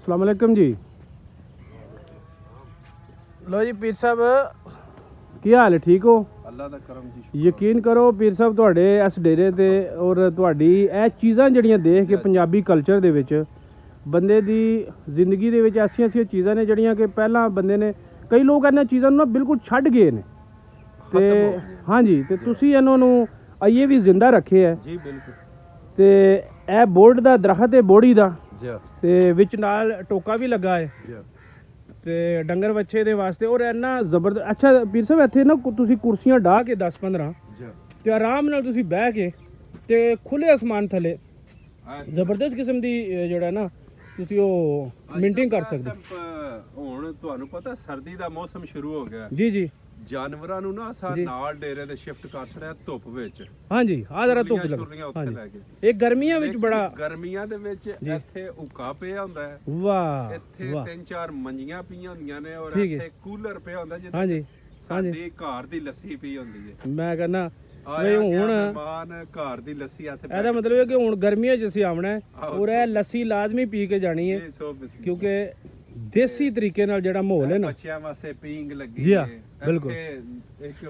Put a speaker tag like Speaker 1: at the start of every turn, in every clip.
Speaker 1: अस्सलाम वालेकुम जी। लो जी पीर साहब की हाल है, ठीक हो?
Speaker 2: अल्लाह दा करम जी।
Speaker 1: यकीन करो पीर साहब तुहाडे इस डेरे ते और तुहाडी ਇਹ ਚੀਜ਼ਾਂ ਜਿਹੜੀਆਂ ਦੇਖ ਕੇ ਪੰਜਾਬੀ ਕਲਚਰ ਦੇ ਵਿੱਚ ਬੰਦੇ ਦੀ ਜ਼ਿੰਦਗੀ ਦੇ ਵਿੱਚ ਐਸੀਆਂ ਚੀਜ਼ਾਂ ਨੇ ਜਿਹੜੀਆਂ ਕਿ ਪਹਿਲਾਂ ਬੰਦੇ ਨੇ ਕਈ ਲੋਕ ਇਹਨਾਂ ਚੀਜ਼ਾਂ ਨੂੰ ਨਾ ਬਿਲਕੁਲ ਛੱਡ ਗਏ ਨੇ ਤੇ ਹਾਂਜੀ ਤੇ ਤੁਸੀਂ ਇਹਨਾਂ ਨੂੰ ਅਈਏ ਵੀ ਜ਼ਿੰਦਾ ਰੱਖੇ ਹੈ
Speaker 2: ਜੀ। ਬਿਲਕੁਲ।
Speaker 1: ਤੇ ਇਹ ਬੋਰਡ ਦਾ ਦਰਖਤ ਹੈ ਬੋੜੀ ਦਾ
Speaker 2: ਜੀ
Speaker 1: ਤੇ ਵਿੱਚ ਨਾਲ ਟੋਕਾ ਵੀ ਲੱਗਾ ਹੈ
Speaker 2: ਜੀ
Speaker 1: ਤੇ ਡੰਗਰ ਬੱਚੇ ਦੇ ਵਾਸਤੇ ਔਰ ਇੰਨਾ ਜ਼ਬਰਦਸਤ। ਅੱਛਾ ਪੀਰ ਸਾਹਿਬ ਇੱਥੇ ਨਾ ਤੁਸੀਂ ਕੁਰਸੀਆਂ ਢਾ ਕੇ 10-15
Speaker 2: ਜੀ
Speaker 1: ਤੇ ਆਰਾਮ ਨਾਲ ਤੁਸੀਂ ਬਹਿ ਕੇ ਤੇ ਖੁੱਲੇ ਅਸਮਾਨ ਥੱਲੇ ਜ਼ਬਰਦਸਤ ਕਿਸਮ ਦੀ ਜਿਹੜਾ ਨਾ ਤੁਸੀਂ ਉਹ ਮੇਨਟੇਨ ਕਰ ਸਕਦੇ।
Speaker 2: ਹੁਣ ਤੁਹਾਨੂੰ ਪਤਾ ਸਰਦੀ ਦਾ ਮੌਸਮ ਸ਼ੁਰੂ ਹੋ ਗਿਆ
Speaker 1: ਜੀ ਜੀ।
Speaker 2: ਜਾਨਵਰਾਂ ਨੂੰ ਨਾ ਅਸਾਂ ਨਾਲ ਡੇਰੇ ਦੇ ਸ਼ਿਫਟ ਕਰ ਛੜਿਆ ਧੁੱਪ ਵਿੱਚ।
Speaker 1: ਹਾਂਜੀ ਆ ਜਰਾ ਧੁੱਪ ਲੱਗ।
Speaker 2: ਹਾਂਜੀ
Speaker 1: ਇਹ ਗਰਮੀਆਂ ਵਿੱਚ ਬੜਾ
Speaker 2: ਗਰਮੀਆਂ ਦੇ ਵਿੱਚ ਇੱਥੇ ਉੱਕਾ ਪਿਆ ਹੁੰਦਾ ਹੈ।
Speaker 1: ਵਾਹ
Speaker 2: ਇੱਥੇ 3-4 ਮੰਜੀਆਂ ਪਈਆਂ ਹੁੰਦੀਆਂ ਨੇ ਔਰ
Speaker 1: ਠੀਕ ਹੈ।
Speaker 2: ਇੱਥੇ ਕੂਲਰ ਪਿਆ ਹੁੰਦਾ ਜਿਹਦੇ
Speaker 1: ਹਾਂਜੀ
Speaker 2: ਸਾਡੀ ਘਰ ਦੀ ਲੱਸੀ ਪਈ ਹੁੰਦੀ ਹੈ।
Speaker 1: ਮੈਂ ਕਹਿੰਦਾ
Speaker 2: ਆਇਆ ਹੁਣ ਮਹਿਮਾਨ ਘਰ ਦੀ ਲੱਸੀ ਹੱਥ
Speaker 1: ਇਹਦਾ ਮਤਲਬ ਹੈ ਕਿ ਹੁਣ ਗਰਮੀਆਂ 'ਚ ਅਸੀਂ ਆਉਣਾ ਹੈ ਔਰ ਇਹ ਲੱਸੀ ਲਾਜ਼ਮੀ ਪੀ ਕੇ ਜਾਣੀ ਹੈ ਕਿਉਂਕਿ ਦੇਸੀ ਤਰੀਕੇ ਨਾਲ ਜਿਹੜਾ ਮਾਹੌਲ ਹੈ ਨਾ
Speaker 2: ਬੱਚਿਆਂ ਵਾਸਤੇ ਪੀਂਗ ਲੱਗੀ
Speaker 1: ਜੀ
Speaker 2: ਹੈ।
Speaker 1: ਬਿਲਕੁਲ।
Speaker 2: ਇੱਕ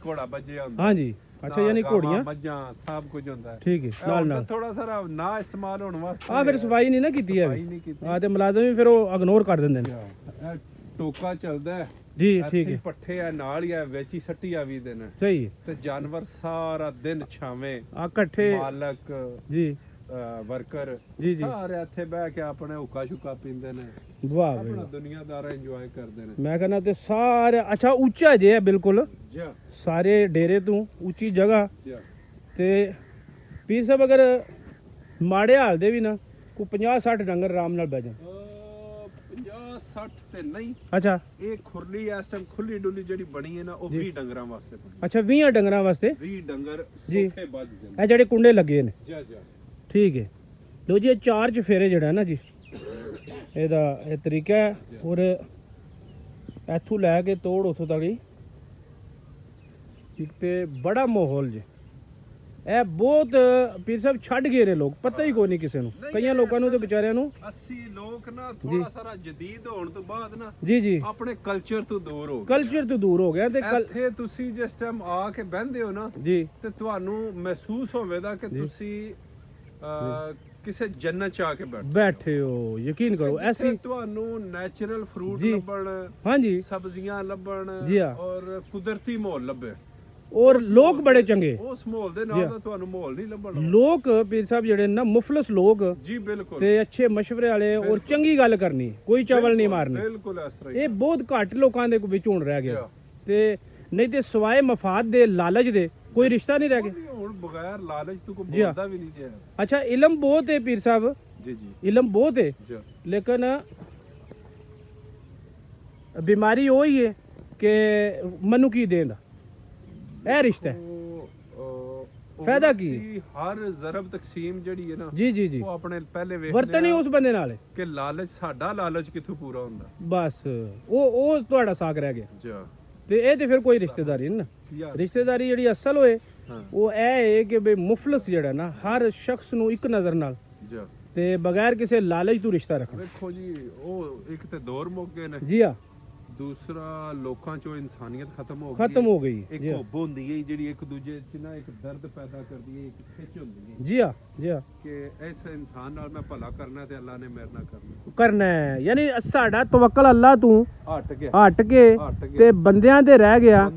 Speaker 2: ਘੋੜਾ ਵੱਜਿਆ ਹੁੰਦਾ।
Speaker 1: ਹਾਂਜੀ ਅੱਛਾ ਯਾਨੀ ਘੋੜੀਆਂ
Speaker 2: ਮੱਝਾਂ ਸਭ ਕੁਝ ਹੁੰਦਾ ਹੈ।
Speaker 1: ਠੀਕ ਹੈ ਨਾਲ ਨਾਲ
Speaker 2: ਥੋੜਾ ਸਾਰਾ ਨਾ ਇਸਤੇਮਾਲ ਹੋਣ ਵਾਸਤੇ
Speaker 1: ਆ ਫਿਰ ਸਫਾਈ ਨਹੀਂ ਨਾ ਕੀਤੀ ਹੈ
Speaker 2: ਨਹੀਂ ਕੀਤੀ।
Speaker 1: ਆ ਤੇ ਮੁਲਾਜ਼ਮ ਵੀ ਫਿਰ ਉਹ ਇਗਨੋਰ ਕਰ ਦਿੰਦੇ ਨੇ।
Speaker 2: ਇਹ ਟੋਕਾ ਚੱਲਦਾ ਹੈ
Speaker 1: ਜੀ ਠੀਕ ਹੈ।
Speaker 2: ਪੱਠੇ ਆ ਨਾਲ ਹੀ ਆ ਵਿੱਚ ਹੀ ਸੱਟੀ ਆ ਵੀ ਦਿਨ
Speaker 1: ਸਹੀ ਹੈ
Speaker 2: ਤੇ ਜਾਨਵਰ ਸਾਰਾ ਦਿਨ ਛਾਵੇਂ
Speaker 1: ਆ ਇਕੱਠੇ
Speaker 2: ਮਾਲਕ
Speaker 1: ਜੀ
Speaker 2: ਵਰਕਰ
Speaker 1: ਜੀ ਜੀ
Speaker 2: ਸਾਰੇ ਇੱਥੇ ਬਹਿ ਕੇ ਆਪਣੇ ਹੁੱਕਾ ਸ਼ੁਕਾ ਪੀਂਦੇ ਨੇ
Speaker 1: ਵਾਹ ਬਈ
Speaker 2: ਆਪਣਾ ਦੁਨੀਆਦਾਰ ਇੰਜੋਏ ਕਰਦੇ ਨੇ।
Speaker 1: ਮੈਂ ਕਹਿੰਦਾ ਤੇ ਸਾਰੇ ਅੱਛਾ ਉੱਚਾ ਜੇ ਹੈ ਬਿਲਕੁਲ
Speaker 2: ਜੀ
Speaker 1: ਸਾਰੇ ਡੇਰੇ ਤੋਂ ਉੱਚੀ ਜਗ੍ਹਾ
Speaker 2: ਜੀ।
Speaker 1: ਤੇ ਪੀਰ ਸਾਹਿਬ ਅਗਰ ਮਾੜੇ ਹਾਲ ਦੇ ਵੀ ਨਾ ਕੋਈ 50-60 ਡੰਗਰ ਆਰਾਮ ਨਾਲ ਬਹਿ ਜਾਣ
Speaker 2: 50-60 ਤੇ ਨਹੀਂ।
Speaker 1: ਅੱਛਾ
Speaker 2: ਇਹ ਖੁਰਲੀ ਇਸ ਟਾਈਮ ਖੁੱਲੀ ਡੁੱਲੀ ਜਿਹੜੀ ਬਣੀ ਹੈ ਨਾ ਉਹ 20 ਡੰਗਰਾਂ ਵਾਸਤੇ ਬਣੀ।
Speaker 1: ਅੱਛਾ 20 ਡੰਗਰਾਂ ਵਾਸਤੇ
Speaker 2: 20 ਡੰਗਰ
Speaker 1: ਜੀ।
Speaker 2: ਸੌਖੇ ਵੱਜ ਜਾਂਦੇ।
Speaker 1: ਇਹ ਜਿਹੜੇ ਕੁੰਡੇ ਲੱਗੇ ਨੇ
Speaker 2: ਜੀ ਜੀ
Speaker 1: ਠੀਕ ਹੈ। ਲੋ ਜੀ ਇਹ 4 ਚਫੇਰੇ ਜਿਹੜਾ ਨਾ ਜੀ ਇਹਦਾ ਇਹ ਤਰੀਕਾ ਹੈ ਔਰ ਇੱਥੋਂ ਲੈ ਕੇ ਤੋੜ ਉੱਥੋਂ ਤੱਕ ਹੀ ਇੱਕ ਤੇ ਬੜਾ ਮਾਹੌਲ ਜੀ। ਇਹ ਬਹੁਤ ਪੀਰ ਸਾਹਿਬ ਛੱਡ ਗਏ ਨੇ ਲੋਕ ਪਤਾ ਹੀ ਕੋਈ ਨਹੀਂ ਕਿਸੇ ਨੂੰ ਕਈਆਂ ਲੋਕਾਂ ਨੂੰ ਤੇ ਵਿਚਾਰਿਆਂ ਨੂੰ
Speaker 2: 80 ਲੋਕ ਨਾ ਥੋੜਾ ਸਾਰਾ ਜਦੀਦ ਹੋਣ ਤੋਂ ਬਾਅਦ ਨਾ
Speaker 1: ਜੀ ਜੀ
Speaker 2: ਆਪਣੇ ਕਲਚਰ ਤੋਂ ਦੂਰ ਹੋ ਗਏ।
Speaker 1: ਕਲਚਰ ਤੋਂ ਦੂਰ ਹੋ ਗਿਆ ਤੇ
Speaker 2: ਇੱਥੇ ਤੁਸੀਂ ਜਿਸ ਟਾਈਮ ਆ ਕੇ ਬਹਿੰਦੇ ਹੋ ਨਾ
Speaker 1: ਜੀ
Speaker 2: ਤੇ ਤੁਹਾਨੂੰ ਮਹਿਸੂਸ ਹੋਵੇਗਾ ਕਿ ਤੁਸੀਂ ਕਿਸੇ ਜੰਨਤ ਚ ਆ ਕੇ
Speaker 1: ਬੈਠੇ ਹੋ। ਯਕੀਨ ਕਰੋ ਐਸੀ
Speaker 2: ਤੁਹਾਨੂੰ ਨੈਚੁਰਲ ਫਰੂਟ
Speaker 1: ਜੀ।
Speaker 2: ਲੱਭਣ
Speaker 1: ਹਾਂਜੀ
Speaker 2: ਸਬਜ਼ੀਆਂ ਲੱਭਣ
Speaker 1: ਜੀ ਹਾਂ।
Speaker 2: ਔਰ ਕੁਦਰਤੀ ਮਾਹੌਲ ਲੱਭੇ
Speaker 1: ਔਰ ਲੋਕ ਬੜੇ ਚੰਗੇ।
Speaker 2: ਉਸ ਮਾਹੌਲ ਦੇ ਨਾਲ ਦਾ ਤੁਹਾਨੂੰ ਮਾਹੌਲ ਨਹੀਂ ਲੱਭਣਾ।
Speaker 1: ਲੋਕ ਪੀਰ ਸਾਹਿਬ ਜਿਹੜੇ ਨਾ ਮੁਫਲਸ ਲੋਕ
Speaker 2: ਜੀ ਬਿਲਕੁਲ
Speaker 1: ਤੇ ਅੱਛੇ ਮਸ਼ਵਰੇ ਵਾਲੇ ਔਰ ਚੰਗੀ ਗੱਲ ਕਰਨੀ ਕੋਈ ਚਵਲ ਨਹੀਂ ਮਾਰਨੀ।
Speaker 2: ਬਿਲਕੁਲ ਇਸ ਤਰ੍ਹਾਂ
Speaker 1: ਇਹ ਬਹੁਤ ਘੱਟ ਲੋਕਾਂ ਦੇ ਵਿੱਚ ਹੁਣ ਰਹਿ ਗਿਆ ਤੇ ਨਹੀਂ ਤੇ ਸਵਾਏ ਮਫਾਦ ਦੇ ਲਾਲਚ ਦੇ ਕੋਈ ਰਿਸ਼ਤਾ ਨਹੀਂ ਰਹਿ ਗਿਆ।
Speaker 2: ਹੁਣ ਬਗੈਰ ਲਾਲਚ ਤੋਂ ਕੋਈ ਬੋਲਦਾ ਵੀ ਨਹੀਂ ਜੇ।
Speaker 1: ਅੱਛਾ ਇਲਮ ਬਹੁਤ ਹੈ ਪੀਰ ਸਾਹਿਬ
Speaker 2: ਜੀ ਜੀ
Speaker 1: ਇਲਮ ਬਹੁਤ ਹੈ
Speaker 2: ਜੀ
Speaker 1: ਲੇਕਿਨ ਬਿਮਾਰੀ ਉਹ ਹੀ ਹੈ ਕਿ ਮਨੁ ਕੀ ਦੇਣ ਦਾ ਇਹ ਰਿਸ਼ਤਾ ਹੈ। ਫਾਇਦਾ ਕੀ
Speaker 2: ਹਰ ਜ਼ਰਬ ਤਕਸੀਮ ਜਿਹੜੀ ਹੈ ਨਾ
Speaker 1: ਜੀ ਜੀ ਜੀ
Speaker 2: ਉਹ ਆਪਣੇ ਪਹਿਲੇ
Speaker 1: ਵਰਤਨ ਹੀ ਉਸ ਬੰਦੇ ਨਾਲ ਹੈ
Speaker 2: ਕਿ ਲਾਲਚ ਸਾਡਾ ਲਾਲਚ ਕਿੱਥੋਂ ਪੂਰਾ ਹੁੰਦਾ।
Speaker 1: ਬਸ ਉਹ ਤੁਹਾਡਾ ਸਾਕ ਰਹਿ ਗਿਆ
Speaker 2: ਜੀ
Speaker 1: ਤੇ ਇਹ ਤੇ ਫਿਰ ਕੋਈ ਰਿਸ਼ਤੇਦਾਰੀ ਨਹੀਂ ਨਾ। ਰਿਸ਼ਤੇਦਾਰੀ ਜਿਹੜੀ ਅਸਲ ਹੋਏ ਉਹ ਇਹ ਹੈ ਕਿ ਬਈ ਮੁਫਲਸ ਜਿਹੜਾ ਨਾ ਹਰ ਸ਼ਖਸ ਨੂੰ ਇੱਕ ਨਜ਼ਰ ਨਾਲ ਤੇ ਬਗੈਰ ਕਿਸੇ ਲਾਲਚ ਤੋਂ ਰਿਸ਼ਤਾ ਰੱਖਣਾ।
Speaker 2: ਵੇਖੋ ਜੀ ਉਹ ਇੱਕ ਤੇ ਦੌਰ ਮੁੱਕ ਗਏ ਨੇ
Speaker 1: ਜੀ ਹਾਂ।
Speaker 2: ਦੂਸਰਾ ਲੋਕਾਂ ਚੋਂ ਇਨਸਾਨੀਅਤ ਖਤਮ ਹੋ
Speaker 1: ਗਈ
Speaker 2: ਇੱਕ ਹੁੱਬ ਹੁੰਦੀ ਹੈ ਜਿਹੜੀ ਇੱਕ ਦੂਜੇ ਚ ਨਾ ਇੱਕ ਦਰਦ ਪੈਦਾ ਕਰਦੀ ਹੈ ਇੱਕ ਖਿੱਚ ਹੁੰਦੀ ਹੈ।
Speaker 1: ਜੀ ਹਾਂ ਜੀ ਹਾਂ
Speaker 2: ਕਿ ਇਸ ਇਨਸਾਨ ਨਾਲ ਮੈਂ ਭਲਾ ਕਰਨਾ ਤੇ ਅੱਲਾ ਨੇ ਮੇਰੇ ਨਾਲ
Speaker 1: ਕਰਨਾ ਹੈ। ਯਾਨੀ ਸਾਡਾ ਤਵੱਕਲ ਅੱਲਾ ਤੋਂ ਹਟ ਕੇ ਤੇ ਬੰਦਿਆਂ ਤੇ ਰਹਿ ਗਿਆ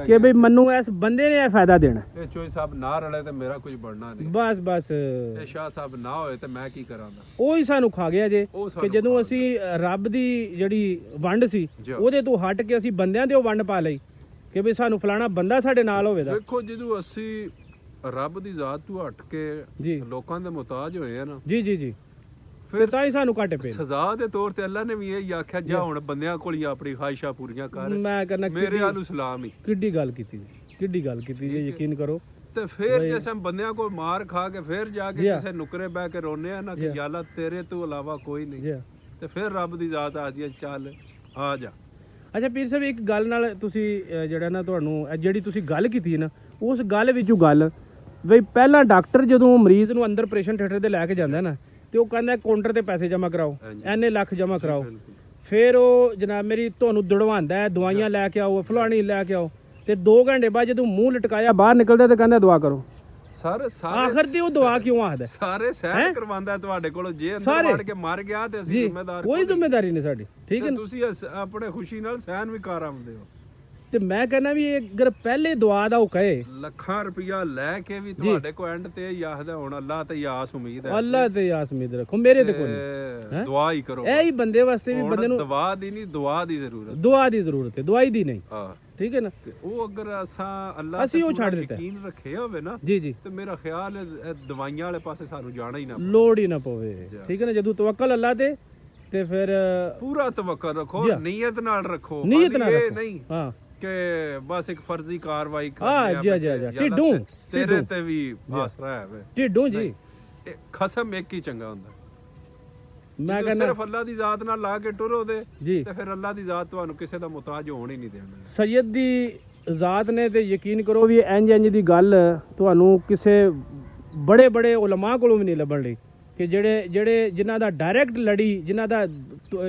Speaker 1: ਕਿ ਬਈ ਮੈਨੂੰ ਇਸ ਬੰਦੇ ਨੇ ਇਹ ਫਾਇਦਾ ਦੇਣਾ।
Speaker 2: ਇਹ ਚੋਈ ਸਾਹਿਬ ਨਾ ਰਲੇ ਤੇ ਮੇਰਾ ਕੁਝ ਬਣਨਾ ਨਹੀਂ।
Speaker 1: ਬਸ ਬਸ
Speaker 2: ਇਹ ਸ਼ਾਹ ਸਾਹਿਬ ਨਾ ਹੋਏ ਤੇ ਮੈਂ ਕੀ ਕਰਾਂਗਾ।
Speaker 1: ਉਹ ਹੀ ਸਾਨੂੰ ਖਾ ਗਿਆ ਜੇ ਕਿ ਜਦੋਂ ਅਸੀਂ ਰੱਬ ਦੀ ਜਿਹੜੀ ਵੰਡ ਸੀ ਉਹਦੇ ਤੋਂ ਹਟ ਕੇ ਅਸੀਂ ਬੰਦਿਆਂ ਤੇ ਉਹ ਵੰਡ ਪਾ ਲਈ ਕਿ ਵੀ ਸਾਨੂੰ ਫਲਾਣਾ ਬੰਦਾ ਸਾਡੇ ਨਾਲ ਹੋਵੇਗਾ।
Speaker 2: ਦੇਖੋ ਜਦੋਂ ਅਸੀਂ ਰੱਬ ਦੀ ਜ਼ਾਤ ਤੋਂ ਹਟ ਕੇ ਲੋਕਾਂ ਦੇ ਮੁਹਤਾਜ ਹੋਏ ਆ ਨਾ ਜੀ ਜੀ ਜੀ ਫਿਰ ਤਾਂ ਹੀ ਸਾਨੂੰ ਘਾਟੇ ਪਏ। ਸਜ਼ਾ ਦੇ ਤੌਰ ਤੇ ਅੱਲਾ ਨੇ ਵੀ ਇਹ ਆਖਿਆ ਜਾ ਹੁਣ ਬੰਦਿਆਂ ਕੋਲ ਹੀ ਆਪਣੀ ਖਾਹਿਸ਼ਾਂ ਪੂਰੀਆਂ ਕਰ।
Speaker 1: ਮੈਂ ਕਹਿੰਦਾ
Speaker 2: ਮੇਰੇ ਆਲੂ ਸਲਾਮ ਹੀ
Speaker 1: ਕਿੱਡੀ ਗੱਲ ਕੀਤੀ ਜੀ ਯਕੀਨ ਕਰੋ।
Speaker 2: ਤੇ ਫਿਰ ਜਿਵੇਂ ਬੰਦਿਆਂ ਕੋਲ ਮਾਰ ਖਾ ਕੇ ਫਿਰ ਜਾ ਕੇ ਕਿਸੇ ਨੁਕਰੇ ਬਹਿ ਕੇ ਰੋਨੇ ਆ ਨਾ ਕਿ ਯਾ ਅੱਲਾ ਤੇਰੇ ਤੋਂ ਇਲਾਵਾ ਕੋਈ ਨਹੀਂ ਤੇ ਫਿਰ ਰੱਬ ਦੀ ਜ਼ਾਤ ਆ ਜੀ ਚੱਲ ਆ ਜਾ।
Speaker 1: ਅੱਛਾ ਪੀਰ ਸਾਹਿਬ ਇੱਕ ਗੱਲ ਨਾਲ ਤੁਸੀਂ ਜਿਹੜਾ ਨਾ ਤੁਹਾਨੂੰ ਜਿਹੜੀ ਤੁਸੀਂ ਗੱਲ ਕੀਤੀ ਨਾ ਉਸ ਗੱਲ ਵਿੱਚੋਂ ਗੱਲ ਬਈ ਪਹਿਲਾਂ ਡਾਕਟਰ ਜਦੋਂ ਮਰੀਜ਼ ਨੂੰ ਅੰਦਰ ਆਪਰੇਸ਼ਨ ਥੀਏਟਰ ਤੇ ਲੈ ਕੇ ਜਾਂਦਾ ਨਾ ਤੇ ਉਹ ਕਹਿੰਦਾ ਕਾਊਂਟਰ ਤੇ ਪੈਸੇ ਜਮ੍ਹਾਂ ਕਰਾਓ,
Speaker 2: ਹਾਂਜੀ।
Speaker 1: ਐਨੇ ਲੱਖ ਜਮ੍ਹਾਂ ਕਰਾਓ।
Speaker 2: ਬਿਲਕੁਲ।
Speaker 1: ਫਿਰ ਉਹ ਜਨਾਬ ਮੇਰੀ ਤੁਹਾਨੂੰ ਦੜਵਾਉਂਦਾ ਹੈ, ਦਵਾਈਆਂ ਲੈ ਕੇ ਆਓ, ਫਲਾਣੀ ਲੈ ਕੇ ਆਓ, ਤੇ 2 ਘੰਟੇ ਬਾਅਦ ਜਦੋਂ ਮੂੰਹ ਲਟਕਾਇਆ ਬਾਹਰ ਨਿਕਲਦਾ ਤੇ ਕਹਿੰਦਾ ਦੁਆ ਕਰੋ।
Speaker 2: ਸਾਰੇ
Speaker 1: ਆਖਰ ਤੇ ਉਹ ਦੁਆ ਕਿਉਂ ਆਖਦਾ?
Speaker 2: ਸਾਰੇ ਸਹਿਣ ਕਰਵਾਉਂਦਾ ਤੁਹਾਡੇ ਕੋਲੋਂ, ਜੇ ਅੰਦਰ ਵੜ ਕੇ ਮਰ ਗਿਆ ਤੇ ਅਸੀਂ ਜ਼ਿੰਮੇਦਾਰ
Speaker 1: ਕੋਈ ਜ਼ਿੰਮੇਦਾਰੀ ਨਹੀਂ ਸਾਡੀ, ਠੀਕ ਹੈ।
Speaker 2: ਤੁਸੀਂ ਆਪਣੇ ਖੁਸ਼ੀ ਨਾਲ ਸਹਿਣ ਵੀ ਕਰ ਆਉਂਦੇ ਹੋ।
Speaker 1: ਤੇ ਮੈਂ ਕਹਿੰਦਾ ਵੀ ਇਹ ਅਗਰ ਪਹਿਲੇ ਦੁਆ ਦਾ ਉਹ ਕਹੇ,
Speaker 2: ਲੱਖਾਂ ਰੁਪਇਆ ਲੈ ਕੇ ਵੀ ਤੁਹਾਡੇ ਕੋ ਐਂਡ ਤੇ ਹੀ ਆਖਦਾ ਹੁਣ ਅੱਲਾਹ ਤੇ ਆਸ ਉਮੀਦ ਹੈ,
Speaker 1: ਅੱਲਾਹ ਤੇ ਆਸ ਉਮੀਦ ਰੱਖੋ, ਮੇਰੇ ਤੇ ਕੋਈ ਨਹੀਂ।
Speaker 2: ਦੁਆ ਹੀ ਕਰੋ।
Speaker 1: ਇਹ ਹੀ ਬੰਦੇ ਵਾਸਤੇ ਵੀ ਬੰਦੇ ਨੂੰ
Speaker 2: ਦਵਾ ਦੀ ਨਹੀਂ, ਦੁਆ ਦੀ ਜ਼ਰੂਰਤ,
Speaker 1: ਦੁਆ ਦੀ ਜ਼ਰੂਰਤ ਹੈ, ਦਵਾਈ ਦੀ ਨਹੀਂ।
Speaker 2: ਹਾਂ
Speaker 1: ਠੀਕ ਹੈ ਨਾ।
Speaker 2: ਉਹ ਅਗਰ ਅੱਲਾਹ
Speaker 1: ਅਸੀਂ ਉਹ ਛੱਡ ਦਿੱਤਾ,
Speaker 2: ਯਕੀਨ ਰੱਖਿਆ ਹੋਵੇ ਨਾ
Speaker 1: ਜੀ ਜੀ,
Speaker 2: ਤੇ ਮੇਰਾ ਖਿਆਲ ਹੈ ਦਵਾਈਆਂ ਵਾਲੇ ਪਾਸੇ ਸਾਨੂੰ ਜਾਣਾ ਹੀ ਨਾ ਪਵੇ,
Speaker 1: ਲੋੜ ਹੀ ਨਾ ਪਵੇ। ਠੀਕ ਹੈ ਨਾ। ਜਦੋਂ ਤਵੱਕਲ ਅੱਲਾਹ ਤੇ ਫਿਰ
Speaker 2: ਪੂਰਾ ਤਵੱਕਲ ਰੱਖੋ, ਨੀਅਤ ਨਾਲ ਰੱਖੋ,
Speaker 1: ਨੀਅਤ ਨਾਲ
Speaker 2: ਇਹ ਨਹੀਂ
Speaker 1: ਹਾਂ
Speaker 2: ਕਿ ਬਸ ਇੱਕ ਫਰਜ਼ੀ ਕਾਰਵਾਈ
Speaker 1: ਹਾਂ ਜੀ ਜੀ ਢਿੱਡੂ
Speaker 2: ਤੇਰੇ ਤੇ ਵੀ ਆਸਰਾ ਹੈ ਵੇ
Speaker 1: ਢਿੱਡੂ ਜੀ।
Speaker 2: ਖਸਮ ਇੱਕ ਹੀ ਚੰਗਾ ਹੁੰਦਾ।
Speaker 1: ਮੈਂ ਕਹਿੰਦਾ
Speaker 2: ਸਿਰਫ ਅੱਲਾਹ ਦੀ ਜ਼ਾਤ ਨਾਲ ਲਾ ਕੇ ਟੁਰੋ ਦੇ
Speaker 1: ਜੀ,
Speaker 2: ਤੇ ਫਿਰ ਅੱਲਾਹ ਦੀ ਜ਼ਾਤ ਤੁਹਾਨੂੰ ਕਿਸੇ ਦਾ ਮੁਤਾਜ ਹੋਣ ਹੀ ਨਹੀਂ ਦੇਣਾ।
Speaker 1: ਸੈਯਦ ਦੀ ਜ਼ਾਤ ਨੇ ਤੇ ਯਕੀਨ ਕਰੋ ਵੀ ਇੰਜ ਦੀ ਗੱਲ ਤੁਹਾਨੂੰ ਕਿਸੇ ਬੜੇ ਉਲਮਾ ਕੋਲੋਂ ਵੀ ਨਹੀਂ ਲੱਭਣ ਲਈ, ਕਿ ਜਿਹੜੇ ਜਿਨ੍ਹਾਂ ਦਾ ਡਾਇਰੈਕਟ ਲੜੀ, ਜਿਨ੍ਹਾਂ ਦਾ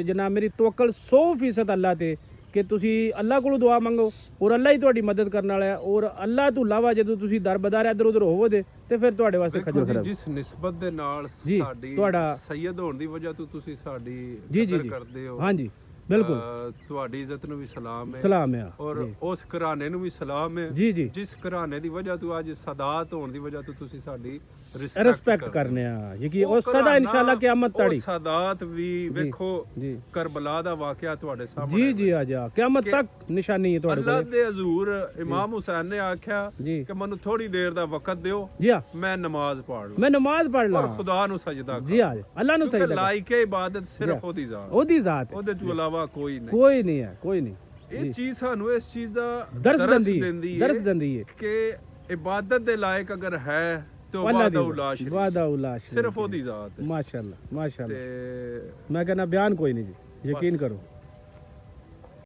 Speaker 1: ਜਨਾਬ ਮੇਰੀ ਤਵੱਕਲ 100% ਅੱਲਾਹ ਤੇ, ਕਿ ਤੁਸੀਂ ਅੱਲਾਹ ਕੋਲੋਂ ਦੁਆ ਮੰਗੋ ਔਰ ਅੱਲਾਹ ਹੀ ਤੁਹਾਡੀ ਮਦਦ ਕਰਨ ਵਾਲਾ ਹੈ। ਔਰ ਅੱਲਾਹ ਤੋਂ ਇਲਾਵਾ ਜਦੋਂ ਤੁਸੀਂ ਦਰਬਦਾਰ ਇੱਧਰ ਉੱਧਰ ਹੋਵੋਗੇ ਤੇ ਫਿਰ ਤੁਹਾਡੇ ਵਾਸਤੇ ਖੱਜਲ ਖਰਾਬ।
Speaker 2: ਜਿਸ ਨਿਸਬਤ ਦੇ ਨਾਲ ਸਾਡੀ ਸੈਯਦ ਹੋਣ ਦੀ ਵਜ੍ਹਾ ਤੋਂ ਤੁਸੀਂ ਸਾਡੀ ਕਦਰ ਕਰਦੇ ਹੋ,
Speaker 1: ਹਾਂਜੀ ਬਿਲਕੁਲ,
Speaker 2: ਤੁਹਾਡੀ ਇੱਜ਼ਤ ਨੂੰ ਵੀ ਸਲਾਮ ਹੈ,
Speaker 1: ਸਲਾਮ ਹੈ।
Speaker 2: ਔਰ ਉਸ ਘਰਾਣੇ ਨੂੰ ਵੀ ਸਲਾਮ ਹੈ
Speaker 1: ਜੀ ਜੀ,
Speaker 2: ਜਿਸ ਘਰਾਣੇ ਦੀ ਵਜ੍ਹਾ ਤੋਂ ਅੱਜ ਸਾਦਾਤ ਹੋਣ ਦੀ ਵਜ੍ਹਾ ਤੋਂ ਤੁਸੀਂ ਸਾਡੀ
Speaker 1: ਰਿਸਪੈਕਟ ਕਰਨੇ ਆ। ਯਕੀ ਉਹ ਸਦਾ ਇਨਸ਼ਾਅੱਲਾ ਕਿਆਮਤ ਤਾੜੀ
Speaker 2: ਸਾਦਾਤ ਵੀ ਵੇਖੋ ਜੀ, ਕਰਬਲਾ ਦਾ ਵਾਕਿਆ ਤੁਹਾਡੇ ਸਾਹਮਣੇ
Speaker 1: ਜੀ ਜੀ ਆ ਜਾ ਕਿਆਮਤ ਤੱਕ ਨਿਸ਼ਾਨੀ ਹੈ ਤੁਹਾਡੇ ਕੋਲ।
Speaker 2: ਅੱਲਾਹ ਦੇ ਹਜ਼ੂਰ ਇਮਾਮ ਹੁਸੈਨ ਨੇ ਆਖਿਆ ਕਿ ਮੈਨੂੰ ਥੋੜੀ ਦੇਰ ਦਾ ਵਕਤ ਦਿਓ,
Speaker 1: ਜੀ ਆ
Speaker 2: ਮੈਂ ਨਮਾਜ਼ ਪੜ੍ਹ ਲਾਂ,
Speaker 1: ਮੈਂ ਨਮਾਜ਼ ਪੜ੍ਹ ਲਾਂ,
Speaker 2: ਔਰ ਖੁਦਾ ਨੂੰ ਸਜਦਾ ਕਰ।
Speaker 1: ਜੀ ਆ ਅੱਲਾਹ ਨੂੰ ਸਜਦਾ ਕਰ।
Speaker 2: ਲਾਇਕੇ ਇਬਾਦਤ ਸਿਰਫ ਉਹਦੀ ਜ਼ਾਤ ਹੈ, ਉਹਦੇ ਤੋਂ ਇਲਾਵਾ ਕੋਈ ਨਹੀਂ,
Speaker 1: ਕੋਈ ਨਹੀਂ ਹੈ, ਕੋਈ ਨਹੀਂ।
Speaker 2: ਇਹ ਚੀਜ਼ ਸਾਨੂੰ ਇਸ ਚੀਜ਼ ਦਾ
Speaker 1: ਦਰਸ ਦਿੰਦੀ ਹੈ
Speaker 2: ਕਿ ਇਬਾਦਤ ਦੇ ਲਾਇਕ ਅਗਰ ਹੈ ਤੇ ਵਾਦਾ ਉਲਾਸ਼ ਸਿਰਫ ਉਹਦੀ ਜ਼ਾਤ ਹੈ।
Speaker 1: ਮਾਸ਼ਾਅੱਲਾ ਮਾਸ਼ਾਅੱਲਾ। ਤੇ ਮੈਂ ਕਹਿੰਦਾ ਬਿਆਨ ਕੋਈ ਨਹੀਂ ਜੀ, ਯਕੀਨ ਕਰੋ।